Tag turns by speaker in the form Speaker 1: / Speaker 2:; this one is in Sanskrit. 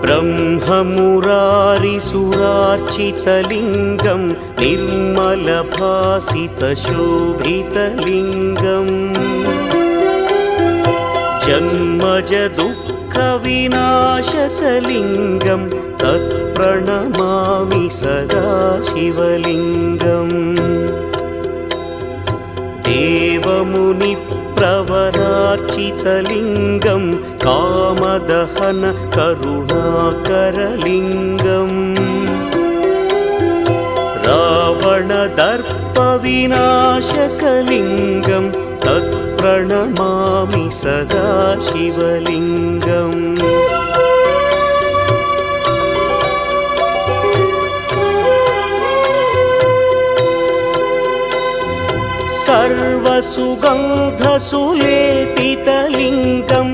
Speaker 1: ब्रह्ममुरारिसुरार्चितलिङ्गं निर्मलभासितशोभितलिङ्गम् जन्मजदुःखविनाशकलिङ्गं तत्प्रणमामि सदा शिवलिङ्गम् देवमुनिप्रवरार्चितलिङ्गं कामदहन करुणाकरलिङ्गम् रावणदर्पविनाशकलिङ्गं तत्प्रणमामि सदा शिवलिङ्गम् सर्वसुगन्धसुलेपितलिङ्गं